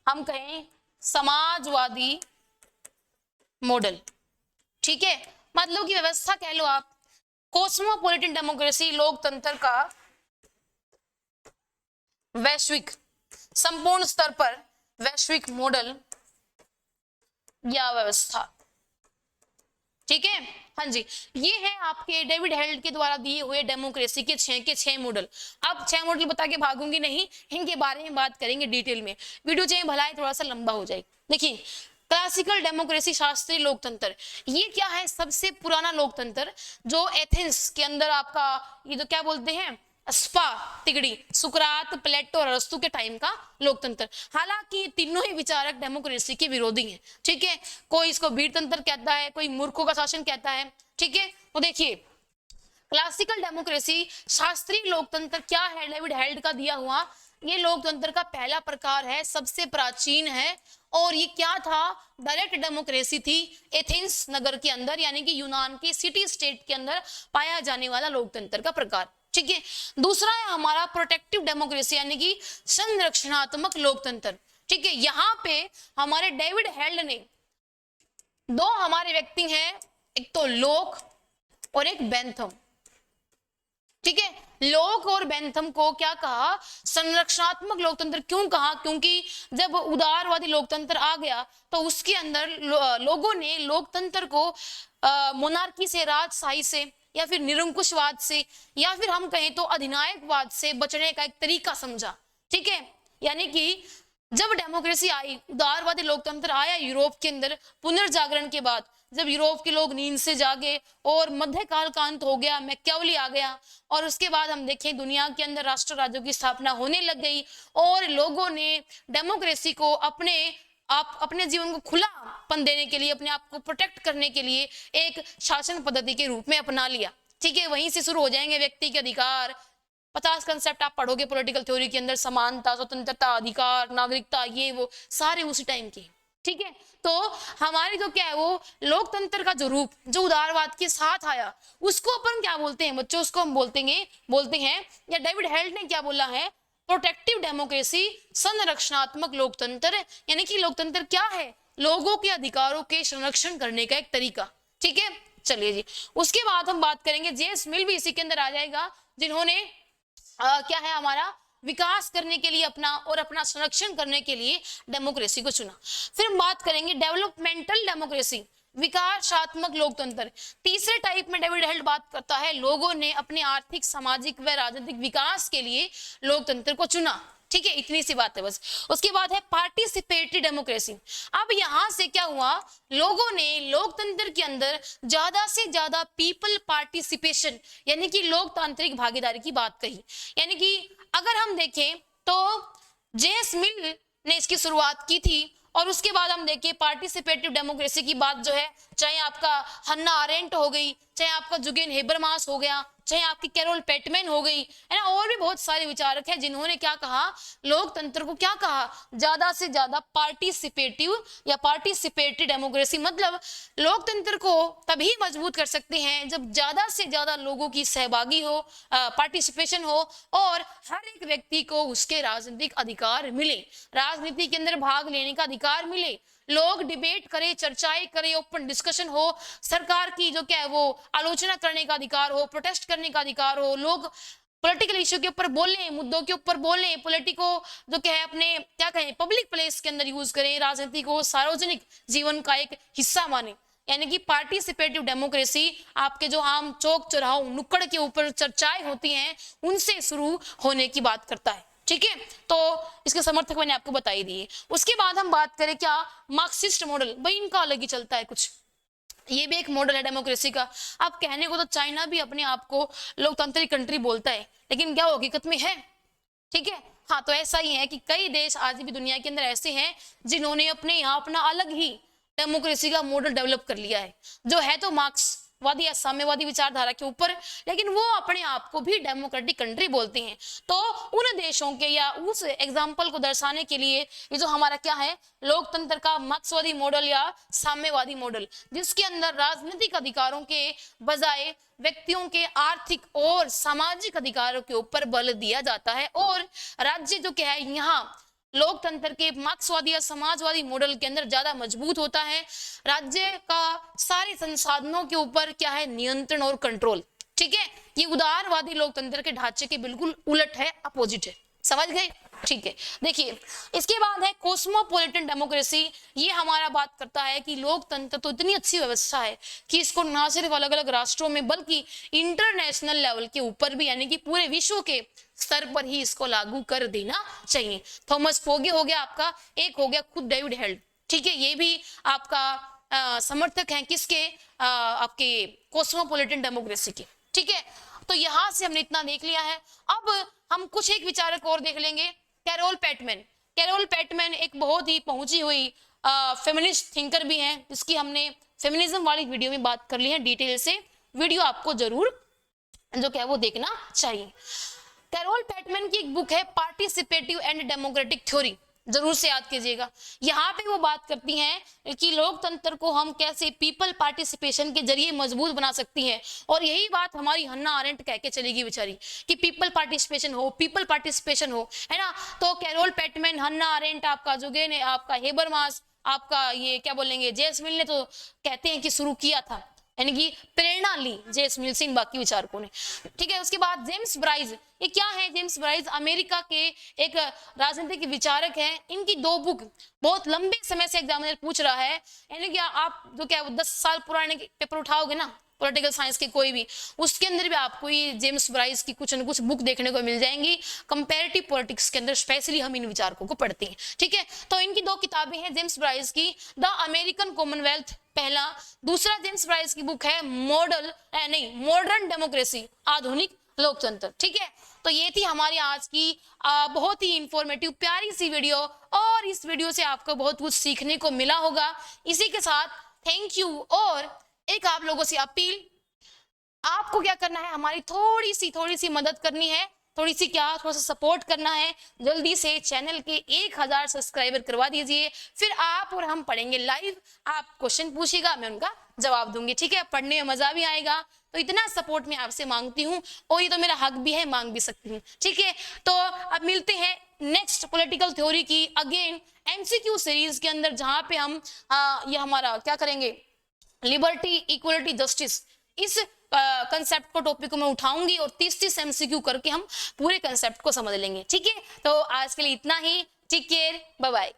हम कहें समाजवादी मॉडल, ठीक है। मतलब की व्यवस्था कह लो आप, कॉस्मोपॉलिटन डेमोक्रेसी लोकतंत्र का वैश्विक संपूर्ण स्तर पर वैश्विक मॉडल या व्यवस्था, ठीक है। हाँ जी, ये है आपके डेविड हेल्ड के द्वारा दिए हुए डेमोक्रेसी के 6 मॉडल। अब 6 मॉडल बता के भागूंगी नहीं, इनके बारे में बात करेंगे डिटेल में, वीडियो चाहे भलाई थोड़ा सा लंबा हो जाए। देखिए क्लासिकल डेमोक्रेसी शास्त्रीय लोकतंत्र, ये क्या है, सबसे पुराना लोकतंत्र जो एथेंस के अंदर आपका ये जो क्या बोलते हैं स्पा तिगड़ी सुकरात प्लेटो और अरस्तु के टाइम का लोकतंत्र। हालांकि तीनों ही विचारक डेमोक्रेसी के विरोधी हैं, ठीक है। कोई इसको भीड़तंत्र कहता है, कोई मूर्खों का शासन कहता है, ठीक है। तो देखिए क्लासिकल डेमोक्रेसी शास्त्रीय लोकतंत्र क्या है, डेविड हेल्ड का दिया हुआ ये लोकतंत्र का पहला प्रकार है, सबसे प्राचीन है। और ये क्या था? डायरेक्ट डेमोक्रेसी थी। एथेंस नगर के अंदर यानी कि यूनान के सिटी स्टेट के अंदर पाया जाने वाला लोकतंत्र का प्रकार। ठीक है। दूसरा है हमारा प्रोटेक्टिव डेमोक्रेसी यानी कि संरक्षणात्मक लोकतंत्र। ठीक है। यहाँ पे हमारे डेविड हेल्ड ने दो हमारे व्यक्ति हैं, एक तो लोक और एक बेंथम। ठीक है। लोक और बेंथम को क्या कहा? संरक्षणात्मक लोकतंत्र। क्यों कहा? क्योंकि जब उदारवादी लोकतंत्र आ गया तो उसके अंदर लोगों ने लोकतंत्र को मोनार्की से, राजशाही से, या फिर निरंकुशवाद से, या फिर हम कहें तो अधिनायकवाद से बचने का एक तरीका समझा। ठीक है। यानी कि जब डेमोक्रेसी आई, उदारवादी लोकतंत्र आया यूरोप के अंदर पुनर्जागरण के बाद, जब यूरोप के लोग नींद से जागे और मध्यकाल का अंत हो गया, मैकियावेली आ गया, और उसके बाद हम देखें दुनिया के अंदर राष्ट्र राज्यों की स्थापना होने लग गई और लोगों ने डेमोक्रेसी को अपने जीवन को खुलापन देने के लिए, अपने आप को प्रोटेक्ट करने के लिए एक शासन पद्धति के रूप में अपना लिया। ठीक है। वहीं से शुरू हो जाएंगे व्यक्ति के अधिकार। 50 कंसेप्ट आप पढ़ोगे पॉलिटिकल थ्योरी के अंदर, समानता, स्वतंत्रता, अधिकार, नागरिकता, ये वो सारे उसी टाइम के। ठीक है। तो हमारी तो क्या है, वो लोकतंत्र का जो रूप जो उदारवाद के साथ आया उसको अपन क्या बोलते हैं बच्चों? उसको हम बोलते हैं, या डेविड हेल्ड ने क्या बोला है? प्रोटेक्टिव डेमोक्रेसी, संरक्षणात्मक लोकतंत्र। यानी कि लोकतंत्र क्या है? लोगों के अधिकारों के संरक्षण करने का एक तरीका। ठीक है। चलिए जी, उसके बाद हम बात करेंगे, जेम्स मिल भी इसी के अंदर आ जाएगा, जिन्होंने क्या है हमारा विकास करने के लिए अपना संरक्षण करने के लिए डेमोक्रेसी को चुना। फिर हम बात करेंगे डेवलपमेंटल डेमोक्रेसी, विकासात्मक लोकतंत्र। तीसरे टाइप में डेविड हेल्ड बात करता है, लोगों ने अपने आर्थिक, सामाजिक व राजनीतिक विकास के लिए लोकतंत्र को चुना। ठीक है। इतनी सी बात है बस। उसके बाद है पार्टिसिपेटरी डेमोक्रेसी। अब यहां से क्या हुआ? लोगों ने लोकतंत्र के अंदर ज्यादा से ज्यादा पीपल पार्टिसिपेशन यानी कि लोकतांत्रिक भागीदारी की बात कही। यानी कि अगर हम देखें तो जेम्स मिल ने इसकी शुरुआत की थी, और उसके बाद हम देखें पार्टिसिपेटिव डेमोक्रेसी की बात जो है, चाहे आपका हन्ना अरेंट हो गई, चाहे आपका जुगेन हेबरमास हो गया, चाहे आपकी कैरोल पेटमैन हो गई, है ना, और भी बहुत सारे विचारक हैं जिन्होंने क्या कहा? लोकतंत्र को क्या कहा? ज्यादा से ज्यादा पार्टिसिपेटिव या पार्टिसिपेटरी डेमोक्रेसी। मतलब लोकतंत्र को तभी मजबूत कर सकते हैं जब ज्यादा से ज्यादा लोगों की सहभागी हो, पार्टिसिपेशन हो, और हर एक व्यक्ति को उसके राजनीतिक अधिकार मिले, राजनीति के अंदर भाग लेने का अधिकार मिले, लोग डिबेट करें, चर्चाएं करें, ओपन डिस्कशन हो, सरकार की जो क्या है वो आलोचना करने का अधिकार हो, प्रोटेस्ट करने का अधिकार हो, लोग पॉलिटिकल इश्यू के ऊपर बोलें, मुद्दों के ऊपर बोलें, पॉलिटिको जो क्या है अपने क्या कहें पब्लिक प्लेस के अंदर यूज करें, राजनीति को सार्वजनिक जीवन का एक हिस्सा माने। यानी कि पार्टिसिपेटिव डेमोक्रेसी आपके जो आम चौक चौराहों नुक्कड़ के ऊपर चर्चाएं होती हैं उनसे शुरू होने की बात करता है। ठीक है। तो इसके समर्थक मैंने आपको बता ही दिए। उसके बाद हम बात करें क्या? Marxist model. भाई इनका अलग ही चलता है कुछ, ये भी एक मॉडल है डेमोक्रेसी का। अब कहने को तो चाइना भी अपने आप को लोकतांत्रिक कंट्री बोलता है, लेकिन क्या हकीकत में है? ठीक है। हाँ, तो ऐसा ही है कि कई देश आज भी दुनिया के अंदर ऐसे हैं जिन्होंने अपने यहाँ अपना अलग ही डेमोक्रेसी का मॉडल डेवलप कर लिया है, जो है तो मार्क्सवादी या साम्यवादी विचारधारा के ऊपर, लेकिन वो अपने आप को भी डेमोक्रेटिक कंट्री बोलते हैं। तो उन देशों के या उस एग्जाम्पल को दर्शाने के लिए ये जो हमारा क्या है लोकतंत्र का मार्क्सवादी मॉडल या साम्यवादी मॉडल, जिसके अंदर राजनीतिक अधिकारों के बजाय व्यक्तियों के आर्थिक और सामाजिक अधिकारों के ऊपर बल दिया जाता है, और राज्य जो क्या है यहाँ लोकतंत्र के मार्क्सवादी या समाजवादी मॉडल के अंदर ज्यादा मजबूत होता है। राज्य का सारे संसाधनों के ऊपर क्या है नियंत्रण और कंट्रोल। ठीक है। ये उदारवादी लोकतंत्र के ढांचे के बिल्कुल उलट है, अपोजिट है। समझ गए? ठीक है। देखिए इसके बाद है कोस्मोपॉलिटन डेमोक्रेसी। ये हमारा बात करता है कि लोकतंत्र तो इतनी अच्छी व्यवस्था है कि इसको ना सिर्फ अलग अलग राष्ट्रों में बल्कि इंटरनेशनल लेवल के ऊपर भी यानी कि पूरे विश्व के स्तर पर ही इसको लागू कर देना चाहिए। थॉमस फोगे हो गया आपका, एक हो गया खुद डेविड हेल्ड। ठीक है। ये भी आपका समर्थक हैं किसके? आपके कोस्मोपॉलिटन डेमोक्रेसी के। ठीक है। तो यहां से हमने इतना देख लिया है। अब हम कुछ एक विचारक और देख लेंगे। कैरोल पेटमैन। कैरोल पेटमैन एक बहुत ही पहुंची हुई फेमिनिस्ट थिंकर भी हैं, जिसकी हमने फेमिनिज्म वाली वीडियो में बात कर ली है डिटेल से। वीडियो आपको जरूर जो क्या है वो देखना चाहिए। कैरोल पैटमैन की एक बुक है पार्टिसिपेटिव एंड डेमोक्रेटिक थ्योरी, जरूर से याद कीजिएगा। यहाँ पे वो बात करती हैं कि लोकतंत्र को हम कैसे पीपल पार्टिसिपेशन के जरिए मजबूत बना सकती हैं, और यही बात हमारी हन्ना अरेंट कह के चलेगी बेचारी कि पीपल पार्टिसिपेशन हो, पीपल पार्टिसिपेशन हो, है ना। तो कैरोल पैटमैन, हन्ना अरेंट, आपका जोगेन, आपका हेबरमास, आपका ये क्या बोलेंगे जेम्स मिल ने तो कहते हैं कि शुरू किया था, यानी कि प्रेरणा ली जेम्स मिल से इन बाकी विचारकों ने, ठीक है। उसके बाद जेम्स ब्राइज, ये क्या है? जेम्स ब्राइज अमेरिका के एक राजनीतिक विचारक हैं। इनकी 2 बुक बहुत लंबे समय से एग्जामिनर पूछ रहा है, यानी कि आप जो क्या 10 साल पुराने पेपर उठाओगे ना पॉलिटिकल साइंस के कोई भी, उसके अंदर भी आपको ये जेम्स ब्राइज की कुछ न कुछ बुक देखने को मिल जाएंगी। कंपैरेटिव पॉलिटिक्स के अंदर स्पेशली हम इन विचारकों को पढ़ते हैं, ठीक है। तो इनकी 2 किताबें हैं जेम्स ब्राइज की, द अमेरिकन कॉमनवेल्थ पहला, दूसरा जेम्स ब्राइज की बुक है मॉडर्न डेमोक्रेसी, आधुनिक लोकतंत्र, ठीक है। तो ये थी हमारी आज की बहुत ही इंफॉर्मेटिव प्यारी सी वीडियो, और इस वीडियो से आपको बहुत कुछ सीखने को मिला होगा। इसी के साथ थैंक यू, और एक आप लोगों से अपील, आपको क्या करना है, हमारी थोड़ी सी मदद करनी है, थोड़ा सा सपोर्ट करना है। जल्दी से चैनल के 1000 सब्सक्राइबर करवा दीजिए, फिर आप और हम पढ़ेंगे लाइव। आप क्वेश्चन पूछिएगा, मैं उनका जवाब दूंगी, ठीक है। पढ़ने में मजा भी आएगा, तो इतना सपोर्ट मैं आपसे मांगती हूँ, और ये तो मेरा हक भी है, मांग भी सकती हूँ, ठीक है। तो अब मिलते हैं नेक्स्ट पॉलिटिकल थ्योरी की अगेन एमसीक्यू सीरीज के अंदर, जहां पे हम ये हमारा क्या करेंगे, लिबर्टी, इक्वलिटी, जस्टिस, इस कंसेप्ट को, टॉपिक को मैं उठाऊंगी, और 30 एमसीक्यू करके हम पूरे कंसेप्ट को समझ लेंगे, ठीक है। तो आज के लिए इतना ही, टेक केयर, बाय बाय।